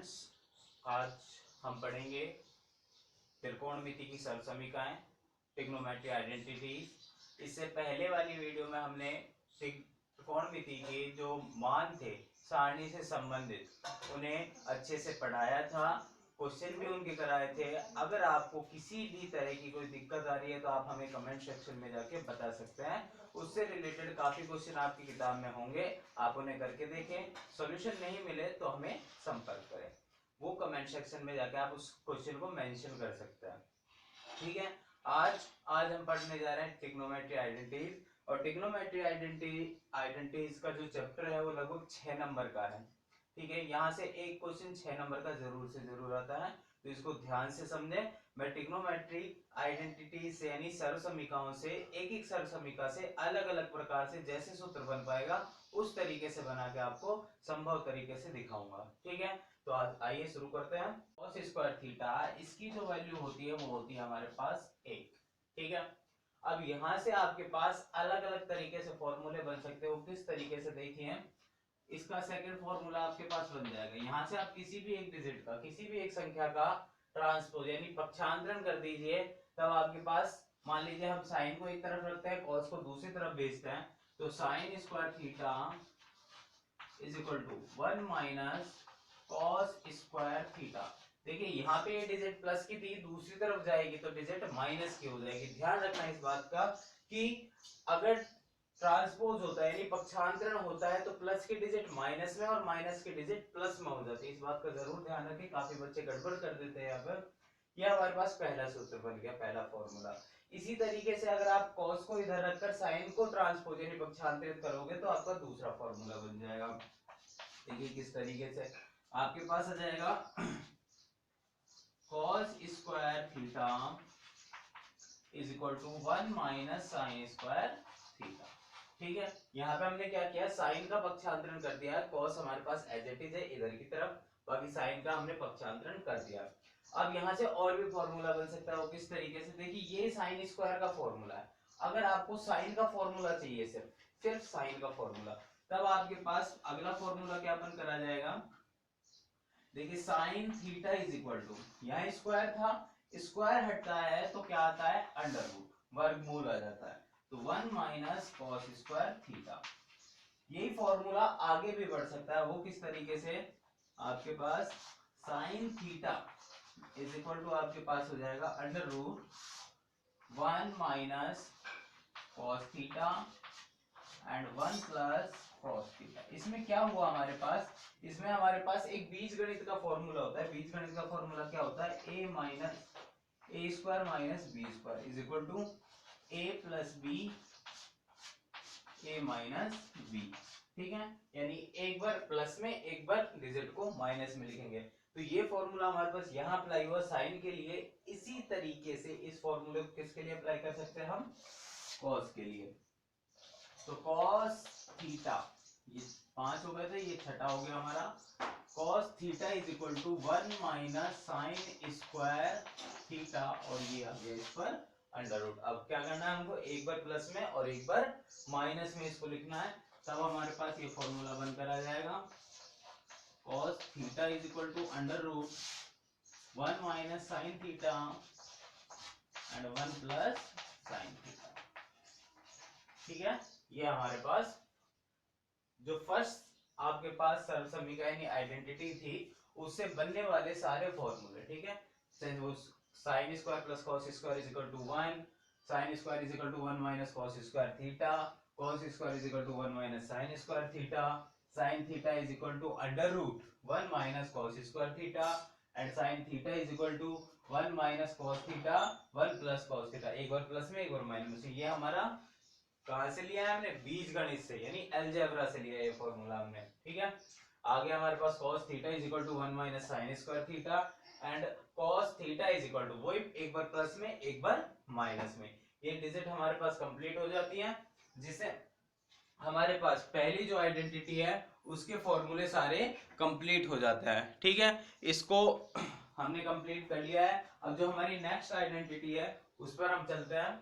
Students, आज हम पढ़ेंगे त्रिकोणमिति की सरसमीकाएं, ट्रिग्नोमेट्री आइडेंटिटीज। इससे पहले वाली वीडियो में हमने त्रिकोणमिति के जो मान थे सारणी से संबंधित उन्हें अच्छे से पढ़ाया था, क्वेश्चन भी उनके कराए थे। अगर आपको किसी भी तरह की कोई दिक्कत आ रही है तो आप हमें कमेंट सेक्शन में जाके बता सकते हैं। उससे रिलेटेड काफी क्वेश्चन आपकी किताब में होंगे, आप उन्हें करके देखें। सॉल्यूशन नहीं मिले तो हमें संपर्क करें, वो कमेंट सेक्शन में जाके आप उस क्वेश्चन को मेंशन कर सकते हैं। ठीक है, आज हम पढ़ने जा रहे हैं ट्रिग्नोमेट्री आइडेंटिटीज। और ट्रिग्नोमेट्री आइडेंटिटीज का जो चैप्टर है वो लगभग 6 नंबर का है। ठीक है, यहाँ से एक क्वेश्चन 6 नंबर का जरूर से जरूर आता है, तो इसको ध्यान से समझें। मैं ट्रिग्नोमेट्री आइडेंटिटी से यानी सर्वसमीकाओं से एक एक सर्वसमीका से अलग अलग प्रकार से जैसे सूत्र बन पाएगा उस तरीके से बना के आपको संभव तरीके से दिखाऊंगा। ठीक है, तो आइए शुरू करते हैं। cos स्क्वायर थीटा, इसकी जो वैल्यू होती है वो होती है हमारे पास 1। ठीक है, अब यहां से आपके पास अलग अलग तरीके से फॉर्मूले बन सकते हो। किस तरीके से देखिए, इसका सेकंड फॉर्मूला आपके पास बन जाएगा। यहां से आप किसी भी एक डिजिट का, किसी भी एक संख्या का ट्रांसपोज यानी पक्षांतरण कर दीजिए, तब आपके पास मान लीजिए हम साइन को एक तरफ रखते हैं, कॉस को दूसरी तरफ भेजते हैं, तो sine square theta is equal to 1 minus cos square theta. देखिए यहाँ पे ये डिजिट प्लस की थी, दूसरी तरफ जाएगी तो डिजिट माइनस की हो जाएगी। ध्यान रखना इस बात का कि अगर ट्रांसपोज होता है यानी पक्षांतरण होता है तो प्लस के डिजिट माइनस में और माइनस के डिजिट प्लस में हो जाते हैं। इस बात का जरूर ध्यान रखें, काफी बच्चे गड़बड़ कर देते हैं यहाँ पर। यह हमारे पास पहला सूत्र बन गया, पहला फॉर्मूला। इसी तरीके से अगर आप कॉस को इधर रखकर साइन को ट्रांसपोज यानी पक्षांतरित करोगे तो आपका दूसरा फॉर्मूला बन जाएगा। देखिए किस तरीके से आपके पास आ जाएगा, cos square theta is equal to 1 minus sine square theta. ठीक है, यहाँ पे हमने क्या किया, साइन का पक्षांतरण कर दिया, cos हमारे पास एज इट इज है इधर की तरफ, बाकी साइन का हमने पक्षांतरण कर दिया। अब यहाँ से और भी फॉर्मूला बन सकता है, वो किस तरीके से, देखिए ये साइन स्क्वायर का फॉर्मूला है। अगर आपको साइन का फॉर्मूला चाहिए, सिर्फ साइन का फॉर्मूला, तब आपके पास अगला फॉर्मूला क्या बन कर आ जाएगा। देखिए sine theta is equal to, यहाँ स्क्वायर था, स्क्वायर हटता है तो क्या आता है, अंडर रूट, वर्गमूल आ जाता है, तो 1 माइनस कॉस स्क्वायर थीटा। यही फॉर्मूला आगे भी बढ़ सकता है, वो किस तरीके से, आपके पास sine theta is equal to आपके पास हो जाएगा under root 1 minus cos theta and 1 plus cos theta. इसमें क्या हुआ हमारे पास, इसमें हमारे पास एक बीजगणित का फॉर्मूला होता है। बीजगणित का फॉर्मूला क्या होता है, a minus A square minus B square is equal to a plus B A minus B. ठीक है, यानी एक बार प्लस में एक बार डिजिट को माइनस में लिखेंगे। तो ये फॉर्मूला हमारे पास यहाँ अप्लाई हुआ साइन के लिए। इसी तरीके से इस फॉर्मूले को किसके लिए अप्लाई कर सकते हैं हम, कॉस के लिए। तो कॉस थीटा, ये 5 हो गए थे, ये छठा हो गया हमारा। Cos theta is equal to 1 minus sine square theta, और ये आ गया इस पर अंडर रूट। अब क्या करना है हमको, एक बार प्लस में और एक बार माइनस में इसको लिखना है, तब हमारे पास ये फॉर्मूला बनकर आ जाएगा। Cos theta is equal to under root 1 minus sine theta and 1 plus sine theta. ठीक है, ये हमारे पास जो फर्स्ट आपके पास सर्वसमीका यानी आइडेंटिटी थी उससे बनने वाले सारे फॉर्मूले। ठीक है, sine square plus cos square is equal to 1, sine square is equal to 1 minus cos square theta, cos square is equal to 1 minus sine square theta, sine theta is equal to under root 1 minus cos square theta and sine theta is equal to 1 minus cos theta 1 plus cos theta. एक बार plus में एक बार minus में। ये हमारा कहां से लिया है हमने, बीज गणित से यानी अलजेब्रा से लिया है ये फॉर्मूला हमने। ठीक है, आगे हमारे पास cos theta is equal to 1 minus sine square theta and cos theta is equal to, वही एक बार प्लस में एक बार माइनस में। ये डिजिट हमारे पास कंप्लीट हो जाती है, जिससे हमारे पास पहली जो आइडेंटिटी है उसके फॉर्मूले सारे कंप्लीट हो जाते हैं। ठीक है, इसको हमने कंप्लीट कर लिया है। अब जो हमारी नेक्स्ट आइडेंटिटी है उस पर हम चलते हैं।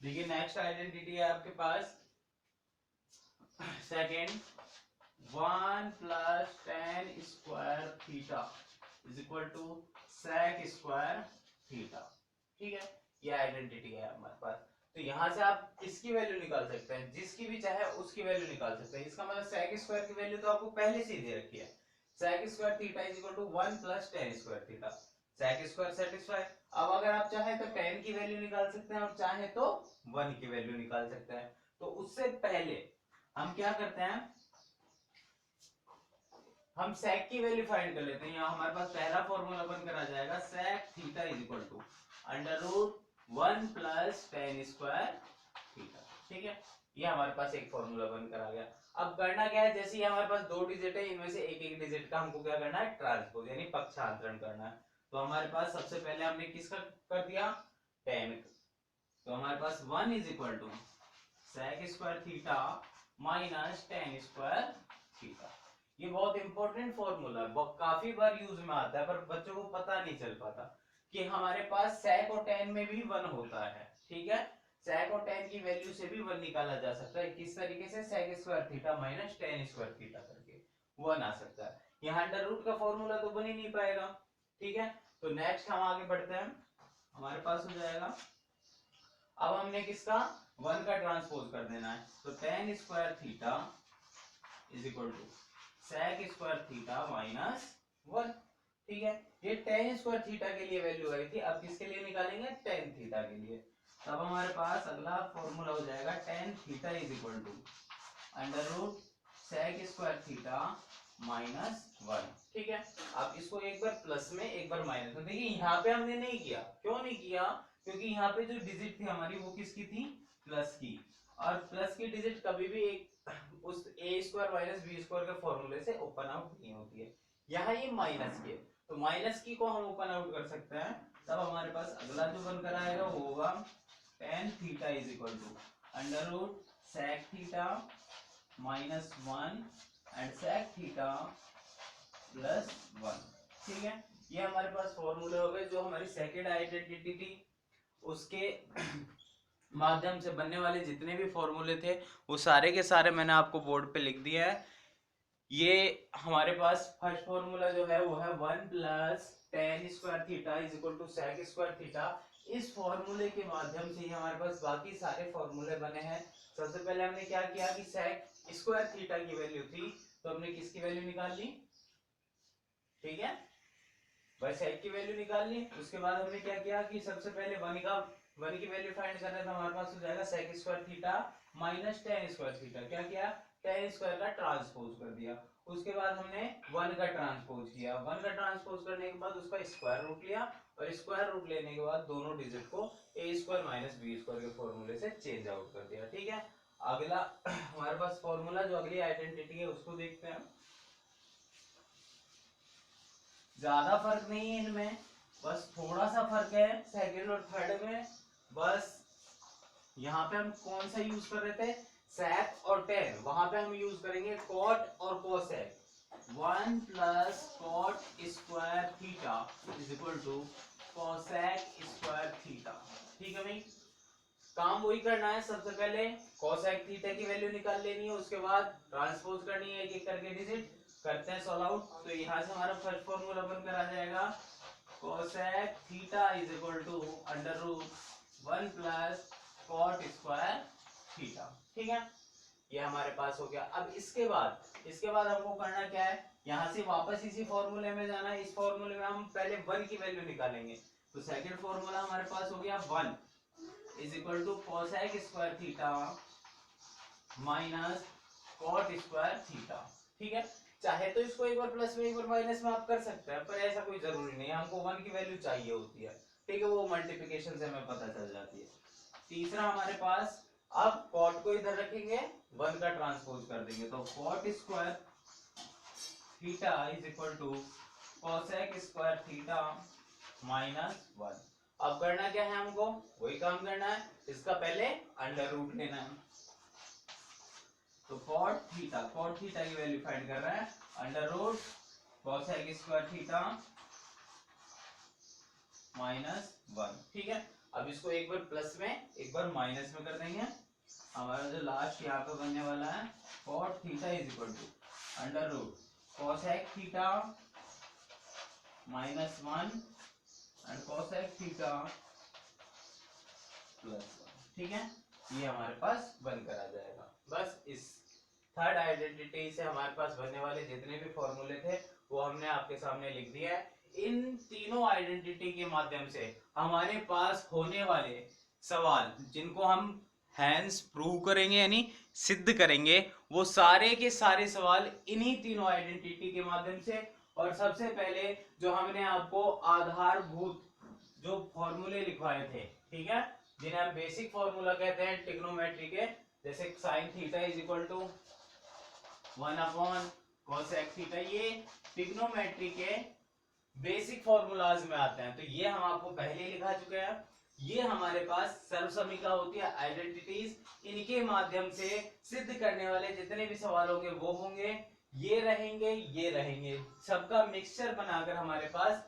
देखिए नेक्स्ट आइडेंटिटी है आपके पास second, 1 plus tan square theta is equal to sec square theta. ठीक है, ये आइडेंटिटी है हमारे पास। तो यहां से आप इसकी वैल्यू निकाल सकते हैं, जिसकी भी चाहे उसकी वैल्यू निकाल सकते हैं। इसका मतलब सेक स्क्वायर की वैल्यू तो आपको पहले से ही दे रखी है, sec square theta is equal to 1 plus tan square theta. Sec square satisfy. अब अगर आप चाहे तो टेन की वैल्यू निकाल सकते हैं और चाहे तो 1 की वैल्यू निकाल सकते हैं। तो उससे पहले हम क्या करते हैं, हम सेक की वैल्यू फाइंड कर लेते हैं। यहाँ हमारे पास पहला फॉर्मूला बनकर आ जाएगा sec theta is equal to under root 1 plus tan square theta. ठीक है, ये हमारे पास एक फॉर्मूला बनकर आ गया। अब करना क्या है, जैसे हमारे पास दो डिजिट है, इनमें से एक एक डिजिट का हमको क्या करना है, ट्रांसपोज यानी पक्षांतरण करना है। तो हमारे पास सबसे पहले हमने किसका कर दिया, टेन। तो हमारे पास 1 is equal to sec square theta minus tan square theta. ये बहुत इंपॉर्टेंट फॉर्मूला है, काफी बार यूज में आता है, पर बच्चों को पता नहीं चल पाता कि हमारे पास सेक और टेन में भी 1 होता है। ठीक है, सेक और टेन की वैल्यू से भी 1 निकाला जा सकता है। किस तरीके से, sec square theta minus tan square theta करके 1 आ सकता है। यहाँ अंडर रूट का फॉर्मूला तो बन ही नहीं पाएगा। ठीक है, तो नेक्स्ट हम आगे बढ़ते हैं। हमारे पास हो जाएगा, अब हमने किसका 1 का ट्रांसपोज कर देना है। तो tan square theta is equal to sec square theta minus 1। ठीक है, ये टेन स्क्वायर थीटा के लिए वैल्यू आई थी, अब किसके लिए निकालेंगे, टेन थीटा के लिए। तब हमारे पास अगला फॉर्मूला हो जाएगा tan theta is equal to under root sec square theta minus 1। ठीक है, अब इसको एक बार प्लस में एक बार माइनस में। देखिए यहाँ पे हमने नहीं किया, क्यों नहीं किया, क्योंकि यहाँ पे जो डिजिट थी हमारी वो किसकी थी, प्लस की। और प्लस की डिजिट कभी भी एक उस ए स्क्वायर माइनस बी स्क्वायर के फॉर्मूले से ओपन आउट नहीं होती है। यहाँ ये माइनस की है, तो माइनस की को हम ओपन आउट कर सकते हैं। तब हमारे पास अगला जो बनकर आएगा वो होगा tan theta is equal to under root sec theta minus 1 and sec theta plus 1। ठीक है, ये हमारे पास फॉर्मूले हो गए। जो हमारी सेकेंड आइडेंटिटी थी उसके माध्यम से बनने वाले जितने भी फॉर्मूले थे वो सारे के सारे मैंने आपको बोर्ड पे लिख दिया है। ये हमारे पास फर्स्ट फॉर्मूला जो है वो है 1 plus tan square theta is equal to sec square theta. इस फॉर्मूले के माध्यम से ही हमारे पास बाकी सारे फॉर्मूले बने हैं। सबसे पहले हमने क्या किया कि सेक स्क्वायर थीटा की वैल्यू थी, तो हमने किसकी वैल्यू निकाल ली, ठीक है, भाई सेक की वैल्यू निकाल ली। उसके बाद हमने क्या किया कि सबसे पहले 1 की वैल्यू फाइंड कर रहे थे, हमारे पास हो जाएगा sec square theta minus tan square theta. क्या किया, टेन स्क्वायर का ट्रांसपोज कर दिया। उसके बाद हमने 1 का ट्रांसपोज किया। 1 का ट्रांसपोज करने के बाद उसका स्क्वायर रूट लिया, और स्क्वायर रूट लेने के बाद दोनों डिजिट को ए स्क्वायर माइनस बी स्क्वायर के फॉर्मूले से चेंज आउट कर दिया। ठीक है, अगला हमारे पास फॉर्मूला जो अगली आइडेंटिटी है उसको देखते हैं। ज्यादा फर्क नहीं है इनमें, बस थोड़ा सा फर्क है सेकंड और थर्ड में। बस यहाँ पे हम कौन सा यूज कर रहे थे, सेक और टेन, वहां पे हम यूज करेंगे कॉट और cosec. 1 plus cot square theta is equal to cosec square theta. ठीक है भाई, काम वही करना है। सबसे पहले कोसेक थीटा की वैल्यू निकाल लेनी है, उसके बाद ट्रांसपोज करनी है एक एक करके डिजिट। करते हैं सॉल्व आउट। तो यहाँ से हमारा फर्स्ट फॉर्मूला बनकर आ जाएगा cosec theta is equal to under root 1 plus cot square theta. ठीक है, ये हमारे पास हो गया। अब इसके बाद हमको करना क्या है, यहाँ से वापस इसी फॉर्मूले में जाना है। इस फॉर्मूले में हम पहले 1 की वैल्यू निकालेंगे। तो सेकंड फॉर्मूला हमारे पास हो गया 1 is equal to cosec square theta minus cot square theta. ठीक है, चाहे तो इसको एक बार प्लस में एक बार माइनस में आप कर सकते हैं, पर ऐसा कोई जरूरी नहीं है, हमको 1 की वैल्यू चाहिए होती है। ठीक है, वो मल्टीप्लिकेशन से हमें पता चल जाती है। तीसरा हमारे पास, अब कॉट को इधर रखेंगे, 1 का ट्रांसपोज कर देंगे, तो cot square theta is equal to cosec square theta minus 1। अब करना क्या है, हमको वही काम करना है, इसका पहले अंडर रूट लेना है। तो कॉट थीटा की वैल्यू फाइंड कर रहे हैं, under root cosec square theta minus 1। ठीक है, अब इसको एक बार प्लस में एक बार माइनस में कर देंगे। हमारा जो लास्ट यहाँ पे बनने वाला है cot theta is equal to under root cosec theta minus 1 and cosec theta plus 1। ठीक है, ये हमारे पास बनकर आ जाएगा। बस इस थर्ड आइडेंटिटी से हमारे पास बनने वाले जितने भी फॉर्मूले थे वो हमने आपके सामने लिख दिया है। इन तीनों आइडेंटिटी के माध्यम से हमारे पास होने वाले सवाल जिनको हम हैंस प्रूव करेंगे यानी सिद्ध करेंगे, वो सारे के सारे सवाल इन्हीं तीनों आइडेंटिटी के माध्यम से। और सबसे पहले जो हमने आपको आधारभूत जो फॉर्मूले लिखवाए थे, ठीक है, जिन्हें हम बेसिक फॉर्मूला कहते हैं ट्रिग्नोमेट्री के, जैसे sine theta is equal to 1 upon cosec theta, ये ट्रिग्नोमेट्री के बेसिक फॉर्मूलाज में आते हैं। तो ये हम आपको पहले ही लिखा चुके हैं। ये हमारे पास सर्वसमीका होती है, आइडेंटिटीज, इनके माध्यम से सिद्ध करने वाले जितने भी सवाल होंगे वो होंगे, ये रहेंगे, सबका मिक्सचर बनाकर हमारे पास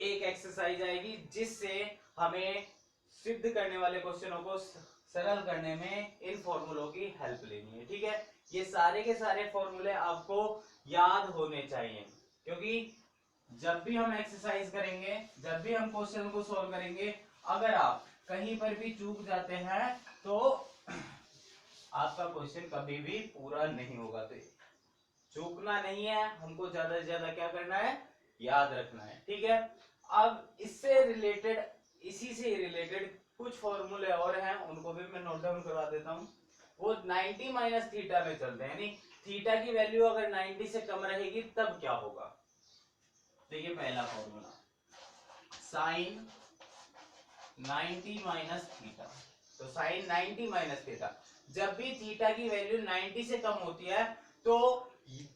एक एक्सरसाइज आएगी जिससे हमें सिद्ध करने वाले क्वेश्चनों को सरल करने में इन फॉर्मूलों की हेल्प लेनी है। ठीक है, ये सारे के सारे फॉर्मूले आपको याद होने चाहिए, क्योंकि जब भी हम एक्सरसाइज करेंगे, जब भी हम क्वेश्चन को सॉल्व करेंगे, अगर आप कहीं पर भी चूक जाते हैं तो आपका क्वेश्चन कभी भी पूरा नहीं होगा। तो चूकना नहीं है, हमको ज्यादा से ज्यादा क्या करना है, याद रखना है। ठीक है, अब इससे रिलेटेड, इसी से रिलेटेड कुछ फॉर्मूले और हैं, उनको भी मैं नोट डाउन करवा देता हूं। वो 90 माइनस थीटा में चलते हैं, यानी थीटा की वैल्यू अगर 90 से कम रहेगी तब क्या होगा। देखिए पहला फॉर्मूला, साइन 90 माइनस थीटा, तो साइन 90 माइनस थीटा, जब भी थीटा की वैल्यू 90 से कम होती है तो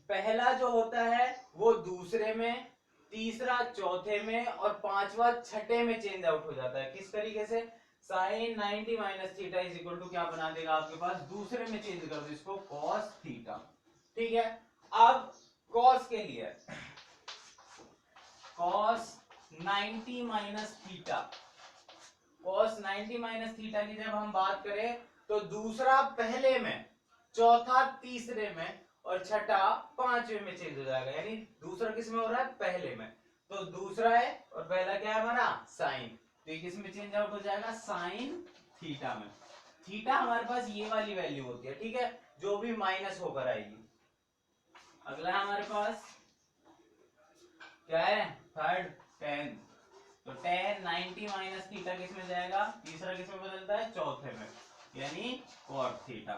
पहला जो होता है वो दूसरे में, तीसरा चौथे में और पांचवा छठे में चेंज आउट हो जाता है। किस तरीके से, sine 90 minus theta is equal to क्या बना देगा आपके पास, दूसरे में चेंज कर दो इसको cos थीटा। ठीक है, अब cos के लिए cos 90 minus theta, cos 90 minus theta की जब हम बात करें तो दूसरा पहले में, चौथा तीसरे में और छठा पांचवें में चेंज हो जाएगा। यानी दूसरा किस में हो रहा है, पहले में, तो दूसरा है और पहला क्या है हमारा, साइन, तो किस में चेंज आउट हो जाएगा, साइन थीटा में। थीटा हमारे पास ये वाली वैल्यू होती है, ठीक है, जो भी माइनस होकर आएगी। अगला है हमारे पास क्या है, थर्ड टेन, तो टेन 90 माइनस थीटा किस में जाएगा, तीसरा किस में बदलता है, चौथे में, यानी cot थीटा,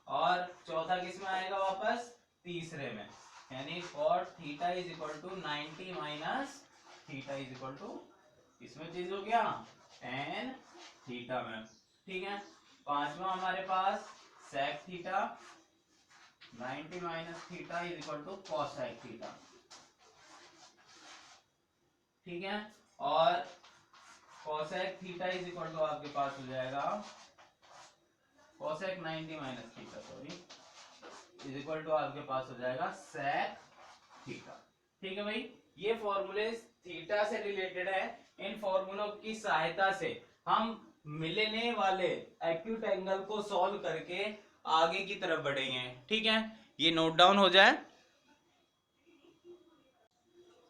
और चौथा किस में आएगा वापस, तीसरे में, यानी cot theta is equal to 90 minus theta is equal to, इसमें चेंज हो गया tan थीटा में। ठीक है, पांचवा हमारे पास sec theta 90 minus theta is equal to cosec theta. ठीक है, और cosec theta is equal to आपके पास हो जाएगा cosec 90 minus theta, sorry, is equal to आपके पास हो जाएगा sec थीटा। ठीक है भाई, ये फॉर्मूले थीटा से रिलेटेड है। इन फॉर्मूलों की सहायता से हम मिलने वाले एक्यूट एंगल को सॉल्व करके आगे की तरफ बढ़ेंगे। ठीक है, ये नोट डाउन हो जाए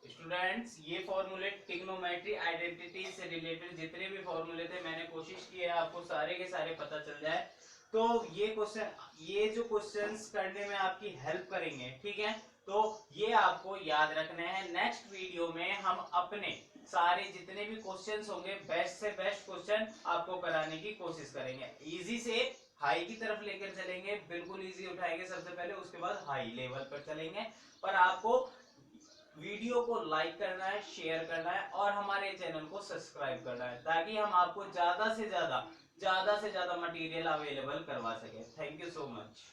स्टूडेंट्स। ये फॉर्मूले ट्रिग्नोमेट्री आइडेंटिटी से रिलेटेड जितने भी फॉर्मूले थे, मैंने कोशिश की है आपको सारे के सारे पता चल जाए। तो ये क्वेश्चन, ये जो क्वेश्चंस करने में आपकी हेल्प करेंगे, ठीक है, तो ये आपको याद रखना है। नेक्स्ट वीडियो में हम अपने सारे जितने भी क्वेश्चंस होंगे, बेस्ट से बेस्ट क्वेश्चन आपको कराने की कोशिश करेंगे। इजी से हाई की तरफ लेकर चलेंगे, बिल्कुल इजी उठाएंगे सबसे पहले, उसके बाद हाई लेवल पर चलेंगे। पर आपको वीडियो को लाइक करना है, शेयर करना है और हमारे चैनल को सब्सक्राइब करना है, ताकि हम आपको ज्यादा से ज्यादा मटेरियल अवेलेबल करवा सके। Thank you so much.